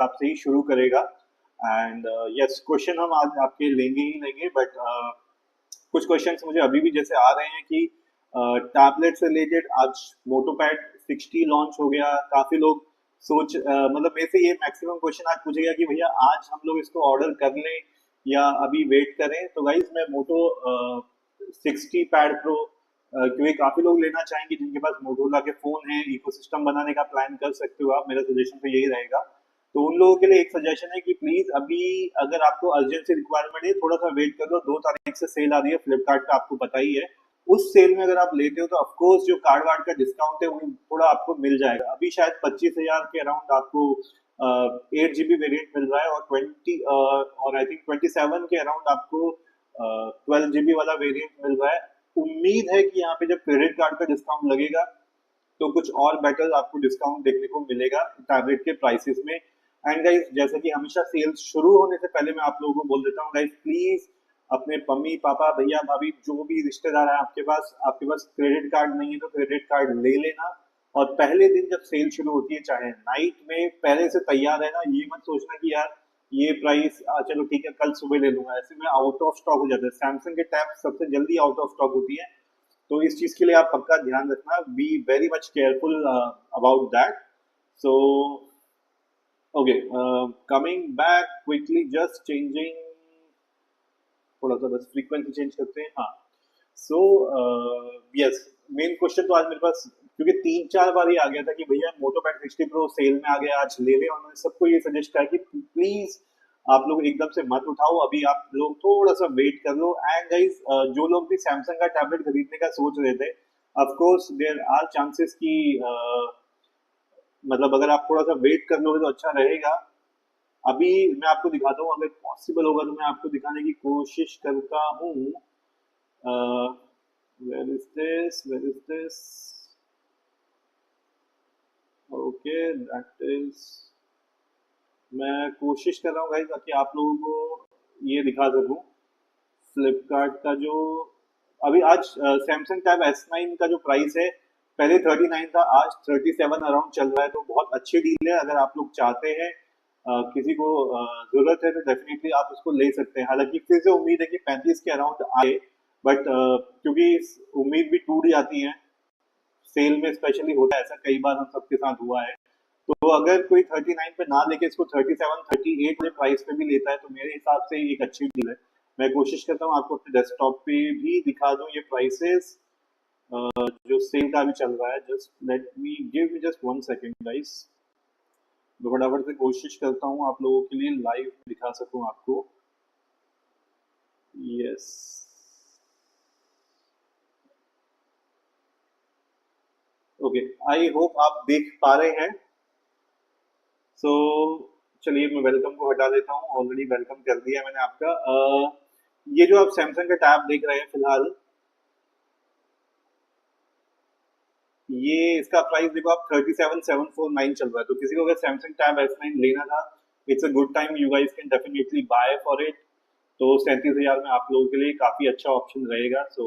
हिसाब से ही शुरू करेगा। एंड यस, क्वेश्चन हम आज आपके लेंगे ही लेंगे, बट कुछ क्वेश्चंस मुझे अभी भी जैसे आ रहे हैं कि टैबलेट से रिलेटेड आज मोटोपैड 60 लॉन्च हो गया। काफी लोग मतलब मेरे से ये मैक्सिमम क्वेश्चन आज पूछेगा कि भैया आज हम लोग इसको ऑर्डर कर लें या अभी वेट करें। तो गाइज मैं मोटो 60 पैड प्रो, क्योंकि काफी लोग लेना चाहेंगे जिनके पास मोटोरोला के फोन है, इकोसिस्टम बनाने का प्लान कर सकते हो आप। मेरा सजेशन तो यही रहेगा। तो उन लोगों के लिए एक सजेशन है कि प्लीज अभी अगर आपको अर्जेंसी रिक्वायरमेंट है, थोड़ा सा वेट कर लो। 2 तारीख से सेल आ रही है फ्लिपकार्ट का, आपको पता ही है। उस सेल में अगर आप लेते हो तो ऑफकोर्स जो कार्ड वार्ड का डिस्काउंट है वो थोड़ा आपको मिल जाएगा। अभी शायद 25,000 के अराउंड आपको 8 GB वेरिएंट मिल रहा है, और 20 और आई थिंक 27 के अराउंड आपको 12 GB वाला वेरिएंट मिल रहा है। उम्मीद है कि यहाँ पे जब क्रेडिट कार्ड का डिस्काउंट लगेगा तो कुछ और बेटर आपको डिस्काउंट देखने को मिलेगा टैबलेट के प्राइसेस में। एंड गाइस, जैसे कि हमेशा सेल्स शुरू होने से पहले मैं आप लोगों को बोल देता हूँ, गाइस प्लीज अपने मम्मी पापा भैया भाभी जो भी रिश्तेदार है आपके पास क्रेडिट कार्ड नहीं है तो क्रेडिट कार्ड ले लेना। और पहले दिन जब सेल शुरू होती है, चाहे नाइट में, पहले से तैयार रहना। ये मत सोचना कि यार ये प्राइस चलो ठीक है कल सुबह ले लूंगा, ऐसे में आउट ऑफ स्टॉक हो जाता है। सैमसंग के टैब सबसे जल्दी आउट ऑफ स्टॉक होती है, तो इस चीज के लिए आप पक्का ध्यान रखना। Be very much careful about that. So okay, coming back quickly, just changing, थोड़ा सा बस फ्रीक्वेंसी चेंज करते हैं। हाँ, सो यस, मेन क्वेश्चन तो आज मेरे पास क्योंकि 3-4 बार ही आ गया था कि भैया मोटोपैड 60 प्रो सेल में आ गया, आज ले ले। और मैंने सबको ये सजेस्ट किया कि प्लीज आप लोग एकदम से मत उठाओ, अभी आप लोग थोड़ा सा वेट कर लो। एंड गाइस, जो लोग भी सैमसंग का टैबलेट खरीदने का सोच रहे थे, of course there are chances कि मतलब अगर आप थोड़ा सा वेट कर लोगे तो अच्छा रहेगा। अभी मैं आपको दिखाता हूँ, अगर पॉसिबल होगा तो मैं आपको दिखाने की कोशिश करता हूँ। Where is this, where is this, okay that is, मैं कोशिश कर रहा हूँ गाइस ताकि आप लोगों को ये दिखा सकूँ। फ्लिपकार्ट का जो अभी आज सैमसंग टैब S9 का जो प्राइस है, पहले 39 था, आज 37 अराउंड चल रहा है। तो बहुत अच्छी डील है। अगर आप लोग चाहते हैं, किसी को जरूरत है, तो डेफिनेटली आप उसको ले सकते हैं। हालांकि फिर से उम्मीद है कि 35 के अराउंड आए, बट क्योंकि उम्मीद भी टूट जाती है, सेल में स्पेशली होता है ऐसा, कई बार हम सबके साथ हुआ है। तो अगर कोई 39 पे ना लेके इसको 37 38 वाले प्राइस पे भी लेता है तो मेरे हिसाब से एक अच्छी डील है। मैं कोशिश करता हूँ आपको अपने डेस्कटॉप पे भी दिखा दूँ ये प्राइसेस जो सेल का भी चल रहा है। Just let me give me just 1 second guys, तो फटाफट से कोशिश करता हूँ आप लोगों के लिए लाइव दिखा सकूँ आपको। यस, ओके, आई होप आप देख पा रहे हैं। सो चलिए मैं वेलकम को हटा देता हूँ, ऑलरेडी वेलकम कर दिया मैंने आपका। ये जो आप सैमसंग का टैब देख रहे हैं फिलहाल, ये इसका प्राइस देखो आप 37,749 चल रहा है। तो किसी को अगर सैमसंग टैब S9 लेना था, it's a good time, you guys can definitely buy for it. तो 37,000 में आप लोगों के लिए काफी अच्छा ऑप्शन रहेगा। सो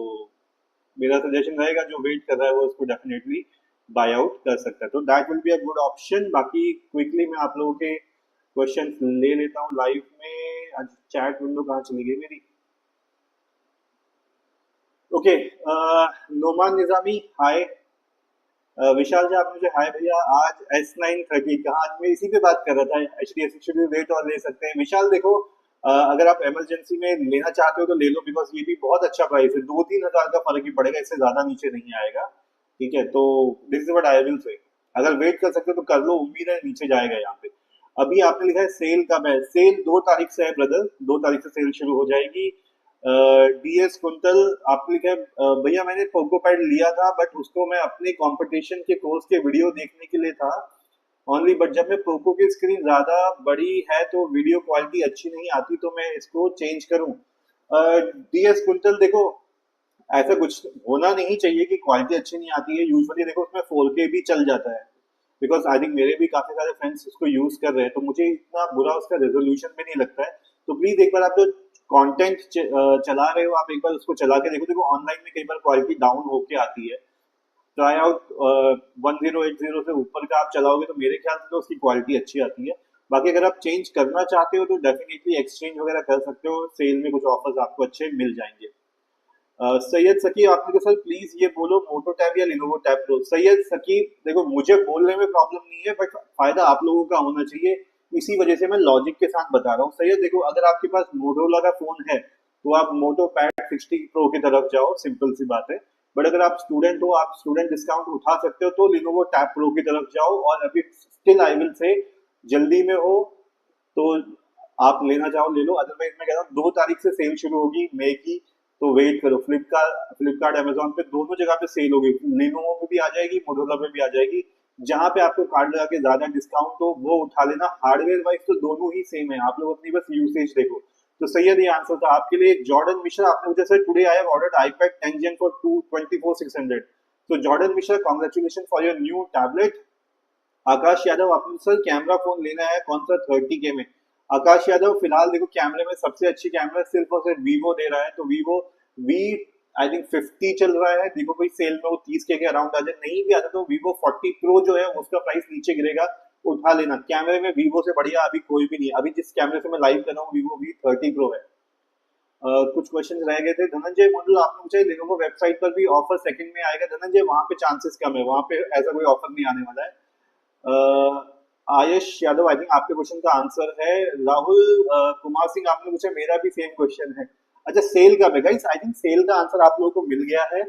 मेरा सजेशन रहेगा जो वेट कर रहा है वो उसको डेफिनेटली बाय आउट कर सकता है। तो that will B a good option. बाकी क्विकली मैं आप लोगों के क्वेश्चन ले लेता हूँ लाइव में। आज चैट विंडो कहाँ चली गई मेरी? ओके, नोमान निजामी हाय। विशाल जी आप मुझे हाय भैया। आज S9 30 कहा, आज मैं इसी पे बात कर रहा था। HDFC से भी वेट और ले सकते हैं। विशाल देखो, अगर आप इमरजेंसी में लेना चाहते हो तो ले लो, बिकॉज ये भी बहुत अच्छा प्राइस है। 2-3 हजार का फर्क ही पड़ेगा, इससे ज्यादा नीचे नहीं आएगा। ठीक है, तो this is what I will say. अगर वेट कर सकते हो तो कर लो, उम्मीद है नीचे जाएगा यहाँ पे। अभी आपने लिखा है सेल कब है? सेल 2 तारीख से है ब्रदर, 2 तारीख से सेल शुरू हो जाएगी। DS कुंतल आपने लिखा है, भैया मैंने पोको पैड लिया था बट उसको मैं अपने कंपटीशन के कोर्स के वीडियो देखने के लिए था ओनली, बट जब मैं पोको की स्क्रीन ज्यादा बड़ी है तो वीडियो क्वालिटी अच्छी नहीं आती, तो मैं इसको चेंज करूं? DS कुंतल देखो, ऐसा कुछ होना नहीं चाहिए कि क्वालिटी अच्छी नहीं आती है। यूजुअली देखो उसमें 4K भी चल जाता है, बिकॉज आई थिंक मेरे भी काफी सारे फ्रेंड्स इसको यूज कर रहे हैं, तो मुझे इतना बुरा उसका रेजोल्यूशन भी नहीं लगता है। तो प्लीज एक बार आप जो कंटेंट चला रहे हो, आप एक बार उसको चला के देखो। देखो ऑनलाइन में कई बार क्वालिटी डाउन होके आती है। ट्राई आउट 1080 से ऊपर का आप चलाओगे तो मेरे ख्याल से तो उसकी क्वालिटी अच्छी आती है। बाकी अगर आप चेंज करना चाहते हो तो डेफिनेटली एक्सचेंज वगैरह कर सकते हो, सेल में कुछ ऑफर्स आपको अच्छे मिल जाएंगे। सैयद सकीब आपने कहा सर प्लीज ये बोलो मोटो टैब या Lenovo tab pro. Syed Sakib देखो मुझे बोलने में प्रॉब्लम नहीं है, बट फायदा आप लोगों का होना चाहिए, इसी वजह से मैं लॉजिक के साथ बता रहा हूँ। सैयद देखो अगर आपके पास मोटोरोला का फोन है तो आप मोटो पैड 60 प्रो की तरफ जाओ, सिंपल सी बात है। बट अगर आप स्टूडेंट हो, आप स्टूडेंट डिस्काउंट उठा सकते हो तो लिनोवो टैब प्रो की तरफ जाओ। और अभी स्टिल आई विल से जल्दी में हो तो आप लेना चाहो ले लो, अदरवाइज मैं कह रहा हूँ 2 तारीख से सेल शुरू होगी मई की, तो वेट करो। फ्लिपकार्ट फ्लिपकार्ट अमेजोन पे दोनों जगह पे सेल होगी, लिनोवो पे भी आ जाएगी, मोटोरोला पे भी आ जाएगी। जहां पे आपको कार्ड लगा के ज्यादा डिस्काउंट हो वो उठा लेना। हार्डवेयर वाइज तो दोनों ही सेम है, आप लोग अपनी बस यूसेज देखो। तो सैयद ये आंसर था आपके लिए। जॉर्डन मिश्रा आपने मुझे sir today I have ordered iPad 10 Gen for 224,600। तो Jordan Mishra congratulation for your new tablet. Akash Yadav आपने सर कैमरा फोन लेना है कौन सा 30K में। आकाश यादव फिलहाल देखो कैमरे में सबसे अच्छी कैमरा सिर्फ और सिर्फ वीवो दे रहा है, तो वीवो वी आई थिंक 50 चल रहा है। देखो कोई सेल में वो 30K के अराउंड आ जाए, नहीं भी आता तो वीवो 40 प्रो जो है उसका प्राइस नीचे गिरेगा, उठा लेना। कैमरे में वीवो से बढ़िया अभी कोई भी नहीं है। अभी जिस कैमरे से मैं लाइव कर रहा हूँ वीवो V30 प्रो है। कुछ क्वेश्चन रह गए थे। धनंजय मंडल आपने पूछा लेनोवो वेबसाइट पर भी ऑफर सेकंड में आएगा। धनंजय वहां पे चांसेस कम है, वहां पे ऐसा कोई ऑफर नहीं आने वाला है। आयुष यादव आई थिंक आपके क्वेश्चन का आंसर है। राहुल कुमार सिंह आपने पूछा मेरा भी सेम क्वेश्चन है। अच्छा सेल का गाइस आई थिंक सेल का आंसर आप लोगों को मिल गया है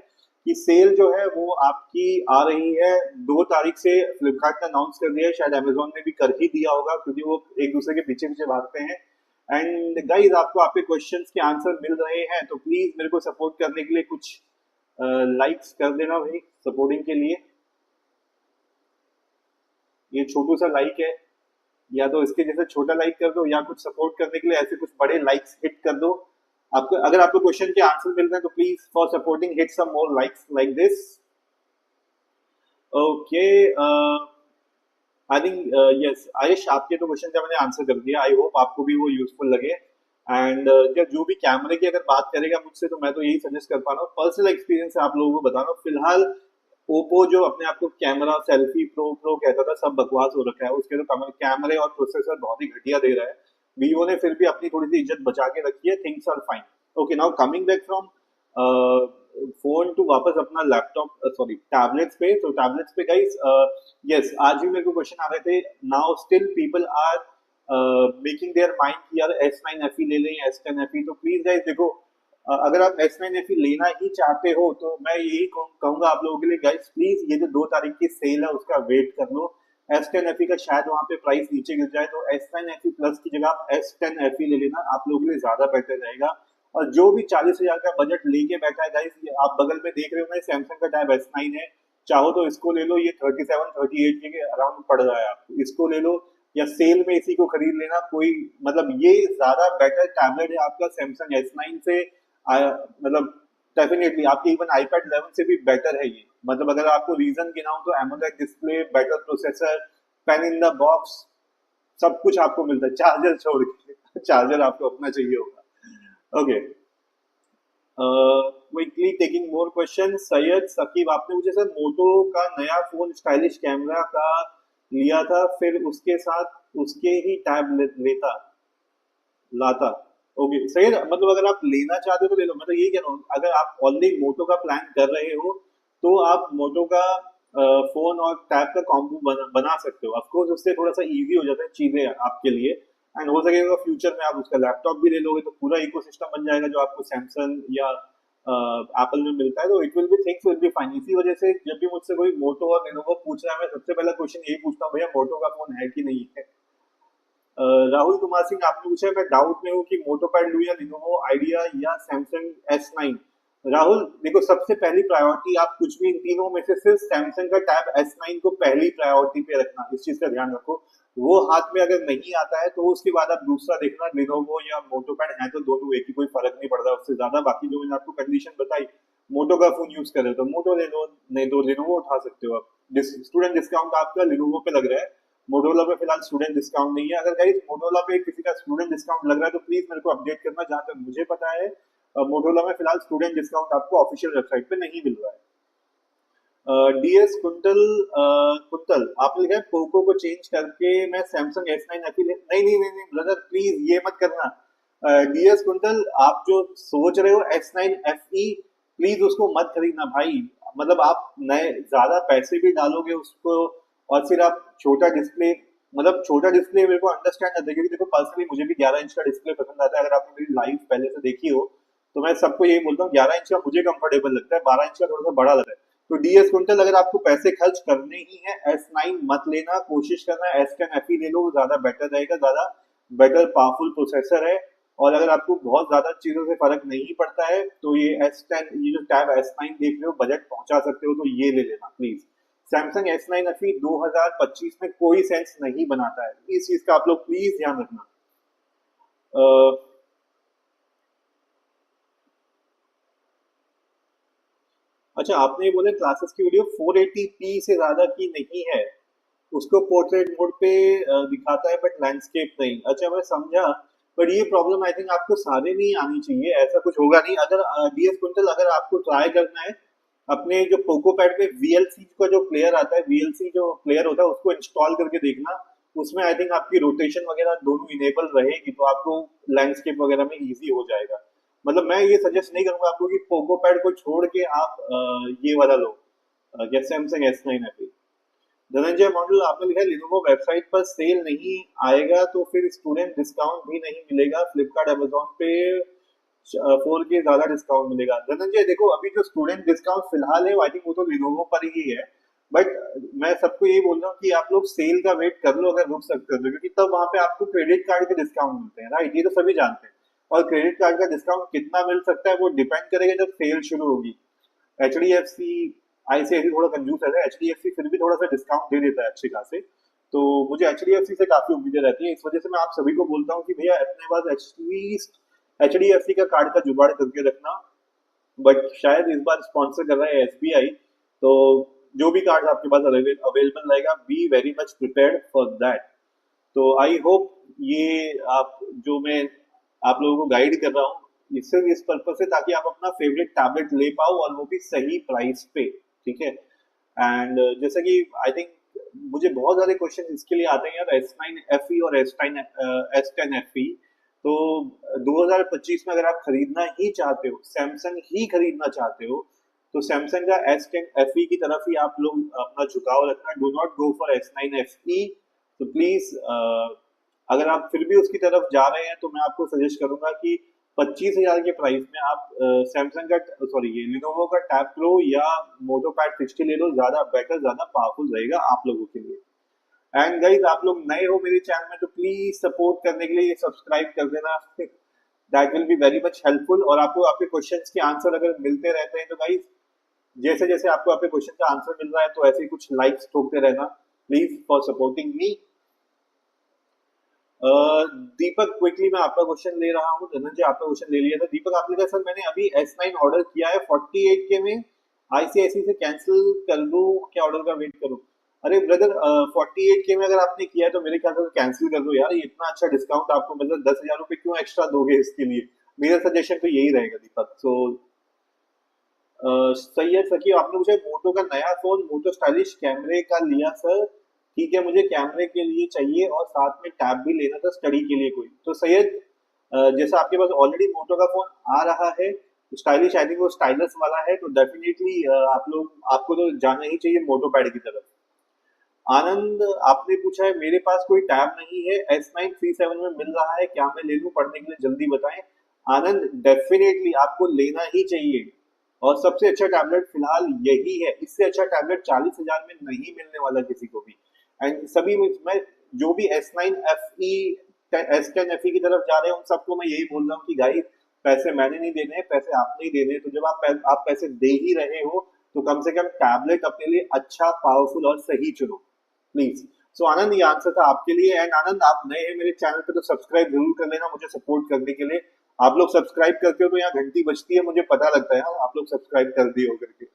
कि सेल जो है वो आपकी आ रही है 2 तारीख से। फ्लिपकार्ट ने अनाउंस कर दिया है, शायद अमेजोन ने भी कर ही दिया होगा क्योंकि वो एक दूसरे के पीछे पीछे भागते हैं। एंड गाइस आपको आपके क्वेश्चंस के आंसर मिल रहे हैं तो प्लीज मेरे को सपोर्ट करने के लिए कुछ लाइक्स कर देना भाई, सपोर्टिंग के लिए। ये छोटू सा लाइक है, या तो इसके जैसे छोटा लाइक कर दो, या कुछ सपोर्ट करने के लिए ऐसे कुछ बड़े लाइक्स हिट कर दो। आपको अगर आपको क्वेश्चन के आंसर मिल रहे हैं तो please for supporting hit some more likes like this. Okay I think yes Ayush आपके तो क्वेश्चन का मैंने आंसर कर दिया, आई होप आपको भी वो यूजफुल लगे। एंड जो भी कैमरे की अगर बात करेगा मुझसे तो मैं तो यही सजेस्ट कर पा रहा हूँ, पर्सनल एक्सपीरियंस से आप लोगों को बता रहा हूँ। फिलहाल ओप्पो जो अपने आप को कैमरा सेल्फी प्रो प्रो कहता था सब बकवास हो रखा है, उसके तो कैमरे और प्रोसेसर बहुत ही घटिया दे रहा है। वीवो ने फिर भी अपनी थोड़ी सी इज्जत बचा के रखी है, things are fine. Okay now coming back from phone to वापस अपना लैपटॉप सॉरी टैबलेट्स पे। तो टैबलेट्स पे गाइस यस आज भी मेरे को क्वेश्चन आ रहे थे। Now still people are making their mind कि यार S9 FE ले लें S10 FE। तो प्लीज गाइस देखो अगर आप S9 FE लेना ही चाहते हो तो मैं यही कहूंगा आप लोगों के लिए गाइस प्लीज ये जो 2 तारीख की सेल है उसका वेट कर लो। S10 FE का शायद वहां पे प्राइस नीचे गिर जाए, तो S9 FE प्लस की जगह आप S10 FE ले लेना, आप लोगों के लिए ज्यादा बेटर रहेगा। और जो भी 40,000 का बजट लेके बैठा है गाइस, ये आप बगल में देख रहे हो ना सैमसंग का टैब S9 है, चाहो तो इसको ले लो, ये 37-38 के अराउंड पड़ रहा है आपको, इसको ले लो या सेल में इसी को खरीद लेना। कोई मतलब ये ज्यादा बेटर टैबलेट है आपका सैमसंग S9 से। मतलब डेफिनेटली आपके इवन iPad 11 से भी बेटर है ये। मतलब अगर आपको रीजन गिनाऊं तो AMOLED display, better processor, pain in the box, सब कुछ आपको मिलता है चार्जर छोड़ के। चार्जर आपको अपना चाहिए होगा। Okay quickly taking more question. Syed Saqib आपने मुझे सर मोटो का नया फोन स्टाइलिश कैमरा का लिया था, फिर उसके साथ उसके ही टैब लेता लाता। ओके सैयद मतलब अगर आप लेना चाहते हो तो ले लो, मैं तो यही कह रहा हूँ अगर आप ऑलरेडी मोटो का प्लान कर रहे हो तो आप मोटो का फोन और टैब का कॉम्बो बना सकते हो। ऑफकोर्स उससे थोड़ा सा इजी हो जाता है चीजें आपके लिए। एंड हो सकेगा फ्यूचर में आप उसका लैपटॉप भी ले लोगे तो पूरा इकोसिस्टम बन जाएगा जो आपको सैमसंग या एप्पल में मिलता है, तो it will be things will be fine. इसी वजह से जब भी मुझसे कोई मोटो और लेनोवो पूछ रहा है मैं सबसे पहला क्वेश्चन यही पूछता हूँ भैया मोटो का फोन है कि नहीं है। राहुल कुमार सिंह आपने पूछा मैं डाउट में हूँ कि मोटो पैड लूं या लिनोवो आइडिया या सैमसंग S9। राहुल देखो सबसे पहली प्रायोरिटी आप कुछ भी इन तीनों में से सिर्फ सैमसंग का टैब S9 को पहली प्रायोरिटी पे रखना, इस चीज का ध्यान रखो। वो हाथ में अगर नहीं आता है तो उसके बाद आप दूसरा देखना लिनोवो या मोटो पैड है तो दोनों एक ही, कोई फर्क नहीं पड़ता उससे ज्यादा। बाकी जो मैंने आपको कंडीशन बताई मोटो का फोन यूज करे तो मोटो ले लो, नहीं तो लिनोवो उठा सकते हो आप। स्टूडेंट डिस्काउंट आपका लिनोवो पे लग रहा है, मोटोरोला पे फिलहाल स्टूडेंट डिस्काउंट नहीं है। अगर गाइस मोटोरोला पे किसी का स्टूडेंट डिस्काउंट लग रहा है तो प्लीज मेरे को अपडेट करना। जहां तक मुझे पता है मोटोरोला में फिलहाल स्टूडेंट डिस्काउंट आपको ऑफिशियल वेबसाइट पे नहीं मिल रहा है। डीएस कुंतल, कुंतल आपने लिखा है पोको को चेंज करके मैं सैमसंग S9 FE नहीं नहीं नहीं नहीं ब्रदर, प्लीज ये मत करना। डीएस कुंतल, आप जो सोच रहे हो S9 FE, प्लीज उसको मत खरीदना भाई। मतलब आप नए ज्यादा पैसे भी डालोगे उसको, और फिर आप छोटा डिस्प्ले, मतलब छोटा डिस्प्ले मेरे को अंडरस्टैंड आता है, क्योंकि देखो पर्सनली मुझे भी 11 इंच का डिस्प्ले पसंद आता है। अगर आपने मेरी लाइव पहले से देखी हो तो मैं सबको यही बोलता हूँ 11 इंच का मुझे कंफर्टेबल लगता है, 12 इंच का थोड़ा सा बड़ा लगता है। तो डीएस कुंटल, अगर आपको पैसे खर्च करने ही है S9 मत लेना, कोशिश करना S10 FE ले लो, वो ज्यादा बेटर रहेगा, ज्यादा बेटर पावरफुल प्रोसेसर है। और अगर आपको बहुत ज्यादा चीजों से फर्क नहीं पड़ता है तो ये S10, ये जो टैब S9 देख रहे हो बजट पहुंचा सकते हो तो ये ले लेना प्लीज। सैमसंग S9 FE 2025 में कोई सेंस नहीं बनाता है, इस चीज का आप लोग प्लीज ध्यान रखना। अच्छा, आपने ये बोले क्लासेस की वीडियो 480p से ज्यादा की नहीं है, उसको पोर्ट्रेट मोड पे दिखाता है बट लैंडस्केप नहीं। अच्छा मैं समझा, बट ये प्रॉब्लम आई थिंक आपको सारे में ही आनी चाहिए, ऐसा कुछ होगा नहीं। अगर डीएस कुंटल, अगर आपको ट्राई करना है अपने जो पोको पैड में वीएलसी का जो प्लेयर आता है, वीएलसी जो प्लेयर होता है उसको इंस्टॉल करके देखना, उसमें आई थिंक आपकी रोटेशन वगैरह दोनों इनेबल रहेगी तो आपको लैंडस्केप वगैरह में इजी हो जाएगा। मतलब मैं ये सजेस्ट नहीं करूंगा आपको कि पोको पैड को छोड़ के आप ये वाला लो, जैसे Samsung S9 FE। Dhananjay model आपने लिखा है लिनोवो वेबसाइट पर सेल नहीं आएगा तो फिर स्टूडेंट डिस्काउंट भी नहीं मिलेगा, फ्लिपकार्ट अमेजोन पे 4K ज्यादा डिस्काउंट मिलेगा। धनंजय देखो, अभी जो स्टूडेंट डिस्काउंट फिलहाल है आई थिंक वो तो लिनोवो पर ही है, बट मैं सबको यही बोल रहा हूँ कि आप लोग सेल का वेट कर लो अगर रुक सकते हो तो, क्योंकि तब वहां पे आपको क्रेडिट कार्ड के डिस्काउंट मिलते हैं, राइट, ये तो सभी जानते हैं। और क्रेडिट कार्ड का डिस्काउंट कितना मिल सकता है वो डिपेंड करेगा जब सेल शुरू होगी। HDFC, ICICI थोड़ा कंजूस है, HDFC फिर भी थोड़ा सा डिस्काउंट दे देता है अच्छे खासे, तो मुझे HDFC से काफी उम्मीदें रहती है। इस वजह से मैं आप सभी को बोलता हूँ कि भैया अपने पास HDFC का कार्ड का जुगाड़ करके रखना। बट शायद इस बार स्पॉन्सर कर रहा है SBI, तो जो भी कार्ड आपके पास अवेलेबल रहेगा, be very much prepared for that. तो आई होप ये आप जो मैं आप लोगों को गाइड कर रहा हूँ सिर्फ इस पर्पज से ताकि आप अपना फेवरेट टैबलेट ले पाओ और वो भी सही प्राइस पे, ठीक है। एंड जैसा कि आई थिंक मुझे बहुत सारे क्वेश्चन इसके लिए आते हैं यार, S9 FE और S10 FE, तो 2025 में अगर आप खरीदना ही चाहते हो, सैमसंग ही खरीदना चाहते हो, तो सैमसंग का S10 FE की तरफ ही आप लोग अपना झुकाव रखना, do not go for S9 FE। तो प्लीज अगर आप फिर भी उसकी तरफ जा रहे हैं तो मैं आपको सजेस्ट करूंगा कि 25,000 के प्राइस में आप सैमसंग का, सॉरी, ये लिनोवो का टैब प्रो या मोटो पैड 60 ले लो, ज्यादा बेटर, ज्यादा पावरफुल रहेगा आप लोगों के लिए। एंड गाइज, आप लोग नए हो मेरे चैनल में तो प्लीज सपोर्ट करने के लिए सब्सक्राइब कर देना, that will be very much helpful. और आपको आपके क्वेश्चंस के आंसर अगर मिलते रहते हैं तो गाइज, जैसे जैसे आपको आपके क्वेश्चन का आंसर मिल रहा है तो ऐसे ही कुछ लाइक्स ठोकते रहना, please for supporting me. Deepak, quickly मैं आपका क्वेश्चन ले रहा हूँ, धनंजय आपका क्वेश्चन ले लिया था। दीपक आपने कहा सर मैंने अभी S9 ऑर्डर किया है 48K में, ICICI से कैंसिल कर दूं क्या, ऑर्डर का वेट करूं? अरे ब्रदर, 48K में अगर आपने किया है तो मेरे ख्याल से कैंसिल कर दो यार, ये इतना अच्छा डिस्काउंट आपको, मतलब 10,000 रुपए क्यों एक्स्ट्रा दोगे इसके लिए? मेरा सजेशन तो यही रहेगा दीपक। सो सैयद सकी आपने मुझे मोटो का नया फोन मोटो स्टाइलिश कैमरे का लिया सर, ठीक है, मुझे कैमरे के लिए चाहिए और साथ में टैब भी लेना था स्टडी के लिए कोई। तो सैयद, जैसा आपके पास ऑलरेडी मोटो का फोन आ रहा है स्टाइलिश, आई थिंक वो स्टाइलस वाला है, तो डेफिनेटली आप लोग, आपको तो जाना ही चाहिए मोटो पैड की तरफ। आनंद आपने पूछा है मेरे पास कोई टैब नहीं है, S937 में मिल रहा है, क्या मैं ले लूं पढ़ने के लिए, जल्दी बताएं। आनंद, डेफिनेटली आपको लेना ही चाहिए, और सबसे अच्छा टैबलेट फिलहाल यही है, इससे अच्छा टैबलेट 40,000 में नहीं मिलने वाला किसी को भी। एंड सभी मैं जो भी S9 FE S10 FE की तरफ जा रहे हैं उन सबको मैं यही बोल रहा हूँ कि गाइस, पैसे मैंने नहीं देने, पैसे आपने ही देने हैं, तो जब आप पैसे दे ही रहे हो तो कम से कम टैबलेट अपने लिए अच्छा, पावरफुल और सही चुनो प्लीज। सो आनंद, ये आंसर था आपके लिए। एंड आनंद, आप नए हैं मेरे चैनल पे तो सब्सक्राइब जरूर कर लेना मुझे सपोर्ट करने के लिए। आप लोग सब्सक्राइब करते हो तो यहाँ घंटी बजती है, मुझे पता लगता है हाँ, आप लोग सब्सक्राइब कर दिए हो करके।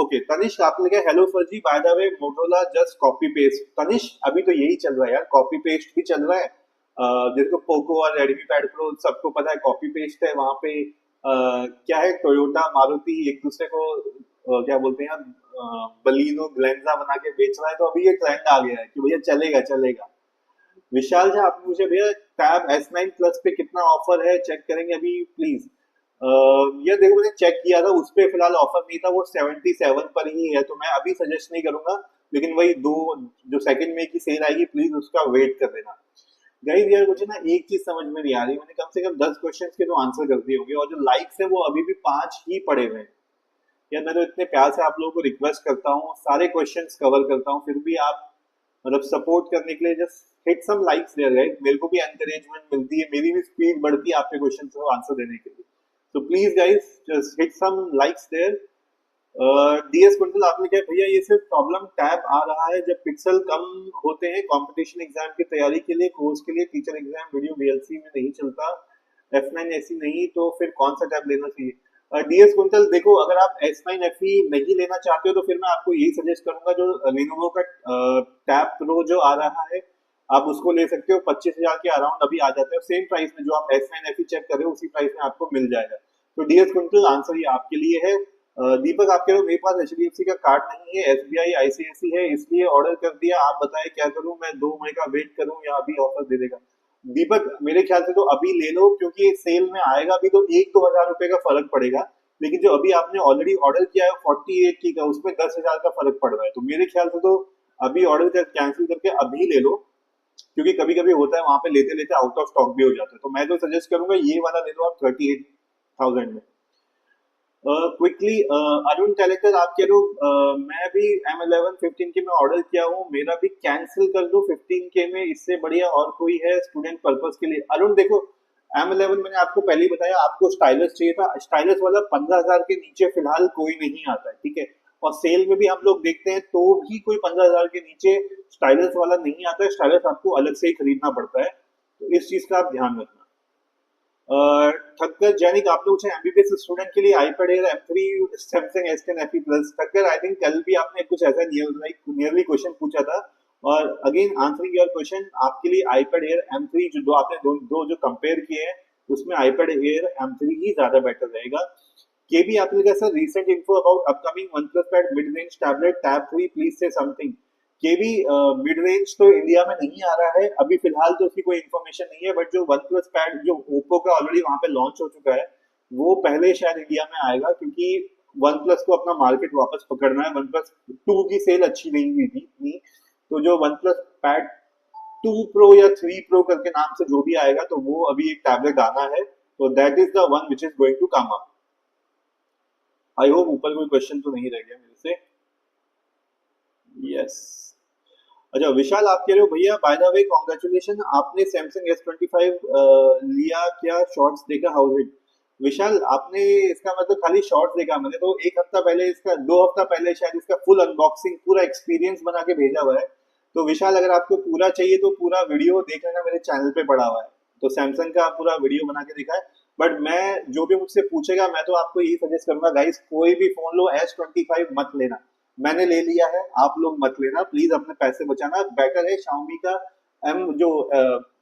ओके, तनिष्क आपने लिखा हेलो फर्जी, बाय द वे मोटोला जस्ट कॉपी पेस्ट। तनिष्क, अभी तो यही चल रहा है यार, कॉपी पेस्ट भी चल रहा है। जिसको पोको और रेडमी पैड प्रो सबको पता है कॉपी पेस्ट है वहां पे, क्या है, टोयोटा मारुति एक दूसरे को क्या बोलते हैं, बलिनो ग्लेंजा बना के बेच रहा है, तो अभी ये ट्रेंड आ गया है कि भैया चलेगा चलेगा। विशाल जी, आपने मुझे भैया टैब S9 प्लस पे कितना ऑफर है चेक करेंगे अभी प्लीज? ये देखो, मैंने चेक किया था, उस पे फिलहाल ऑफर नहीं था, वो 77 पर ही है, तो मैं अभी सजेस्ट नहीं करूंगा। लेकिन वही दो, जो सेकंड में की सेल आएगी, प्लीज उसका वेट कर देना। गाइस यार, मुझे ना एक चीज समझ में नहीं आ रही, मैंने कम से कम 10 क्वेश्चंस के तो आंसर कर दिए होंगे, और जो लाइक्स है वो अभी भी 5 ही पड़े हुए हैं। यार मैं तो इतने प्यार से आप लोगों को रिक्वेस्ट करता हूँ, सारे क्वेश्चंस कवर करता हूँ, फिर भी आप मतलब सपोर्ट करने के लिए just hit some likes there, right? मेरे को भी एनकरेजमेंट मिलती है, मेरी भी स्पीड बढ़ती है आपके क्वेश्चन को आंसर देने के लिए। तो please guys, just hit some likes there. DS Kuntal, आपने क्या भैया, ये सिर्फ प्रॉब्लम टैब आ रहा है जब पिक्सल कम होते हैं कंपटीशन एग्जाम की तैयारी के लिए, कोर्स के लिए, टीचर एग्जाम वीडियो वीएलसी में नहीं चलता, F9 ऐसी नहीं, तो फिर कौन सा टैब लेना चाहिए? डीएस कुंतल देखो, अगर आप S9 FE नहीं लेना चाहते हो तो फिर मैं आपको यही सजेस्ट करूंगा, जो Lenovo का टैब प्रो जो आ रहा है, आप उसको ले सकते हो। 25,000 के अराउंड अभी आ जाता है, सेम प्राइस में जो आप S9 FE चेक कर रहे हो उसी प्राइस में आपको मिल जाएगा। तो डीएस कुंतल, आंसर ये आपके लिए है। दीपक, आप कह रहे हो मेरे पास HDFC का कार्ड नहीं है, SBI ICICI है, इसलिए ऑर्डर कर दिया, आप बताएं क्या करूं, मैं 2 महीने का वेट करूं या अभी ऑफर दे देगा? दीपक, मेरे ख्याल से तो अभी ले लो, क्योंकि सेल में आएगा भी तो 1-2 हजार रुपए का फर्क पड़ेगा। लेकिन जो अभी आपने ऑलरेडी ऑर्डर किया है 48 की का, उसमें 10,000 का फर्क पड़ रहा है, तो मेरे ख्याल से तो अभी ऑर्डर कर कैंसिल करके अभी ले लो। क्योंकि कभी कभी होता है वहां पे लेते लेते आउट ऑफ स्टॉक भी हो जाता है, तो मैं तो सजेस्ट करूंगा ये वाला ले लो आप 38,000 में। क्विकली, अरुण कैलेक्टर, आप कह रहे हो मैं भी M11 15 के में ऑर्डर किया हूँ, मेरा भी कैंसिल कर दो 15 के में, इससे बढ़िया और कोई है स्टूडेंट पर्पस के लिए? अरुण देखो, M11 मैंने आपको पहले ही बताया, आपको स्टाइलस चाहिए था, स्टाइलस वाला 15,000 के नीचे फिलहाल कोई नहीं आता है, ठीक है? और सेल में भी हम लोग देखते हैं तो भी कोई 15,000 के नीचे स्टाइलस वाला नहीं आता है, स्टाइलस आपको अलग से ही खरीदना पड़ता है, तो इस चीज का आप ध्यान रखना। ठक्कर जैनिक, आपने पूछा एमबीबीएस स्टूडेंट के लिए iPad air M3 Samsung S10 FE plus. Thakkar, I think कल भी आपने कुछ ऐसा नियरली क्वेश्चन पूछा था, और अगेन आंसरिंग योर क्वेश्चन, आपके लिए आईपैड एयर M3, जो दो आपने दो जो कंपेयर किए हैं, उसमें आईपैड एयर M3 ही ज्यादा बेटर रहेगा। केबी, आपने कहा sir recent info about upcoming one plus pad mid range tablet tab 3, please से समथिंग। केबी, मिड रेंज तो इंडिया में नहीं आ रहा है अभी फिलहाल, तो उसकी कोई इन्फॉर्मेशन नहीं है, बट जो वन प्लस पैड जो ओप्पो का ऑलरेडी वहां पे लॉन्च हो चुका है, वो पहले शायद इंडिया में आएगा, क्योंकि वन प्लस को अपना मार्केट वापस पकड़ना है। वन प्लस 2 की सेल अच्छी नहीं हुई थी इतनी, तो जो वन प्लस पैड 2 प्रो या 3 प्रो करके नाम से जो भी आएगा, तो वो अभी एक टैबलेट आना है, तो that is the one which is going to come up. I hope ऊपर कोई क्वेश्चन तो नहीं रह गया मेरे से। यस। अच्छा विशाल, आप कह रहे हो भैया बाय द वे कॉन्ग्रेचुलेशन, आपने सैमसंग S25 लिया क्या? शॉर्ट्स देखा, हाउ इट? विशाल, आपने इसका मतलब खाली शॉर्ट्स देखा? मैंने तो एक हफ्ता पहले इसका, 2 हफ्ता पहले शायद इसका फुल अनबॉक्सिंग पूरा एक्सपीरियंस बना के भेजा हुआ है। तो विशाल, अगर आपको पूरा चाहिए तो पूरा वीडियो देख लेना, मेरे चैनल पे पड़ा हुआ है, तो सैमसंग का पूरा वीडियो बना के दिखा है। बट मैं, जो भी मुझसे पूछेगा मैं तो आपको यही सजेस्ट करूंगा, गाइस कोई भी फोन लो, S25 मत लेना। मैंने ले लिया है, आप लोग मत लेना प्लीज, अपने पैसे बचाना, बेटर है Xiaomi का एम जो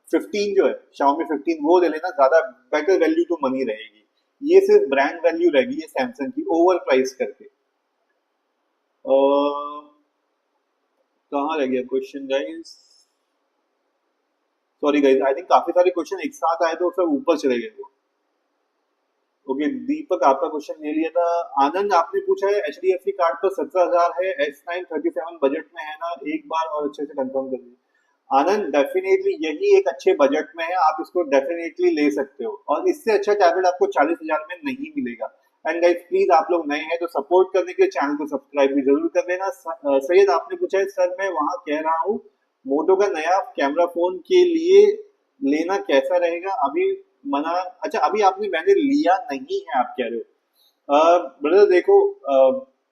15 जो है, Xiaomi 15 वो ले लेना, ज्यादा बेटर वैल्यू टू मनी रहेगी। ये सिर्फ ब्रांड वैल्यू रहेगी ये सैमसंग की, ओवर प्राइस करके। कहाँ रह गया question guys? Sorry guys, I think काफी सारे क्वेश्चन एक साथ आए तो सब ऊपर चले गए। ओके, दीपक आपका क्वेश्चन ले लिया था। आनंद, आपने पूछा है HDFC कार्ड पर 17,000 है, S9 37 बजट में है ना, एक बार और अच्छे से कंफर्म कर लीजिए। आनंद, डेफिनेटली यही एक अच्छे बजट में है, आप इसको डेफिनेटली ले सकते हो, और इससे अच्छा टैबलेट आपको 40,000 में नहीं मिलेगा। एंड गाइस प्लीज, आप लोग नए हैं तो सपोर्ट करने के लिए चैनल को सब्सक्राइब भी जरूर कर लेना। सैयद, आपने पूछा है सर मैं वहां कह रहा हूँ मोटो का नया कैमरा फोन के लिए लेना कैसा रहेगा अभी? मना, अच्छा अभी आपने, मैंने लिया नहीं है आप कह रहे हो? ब्रदर देखो,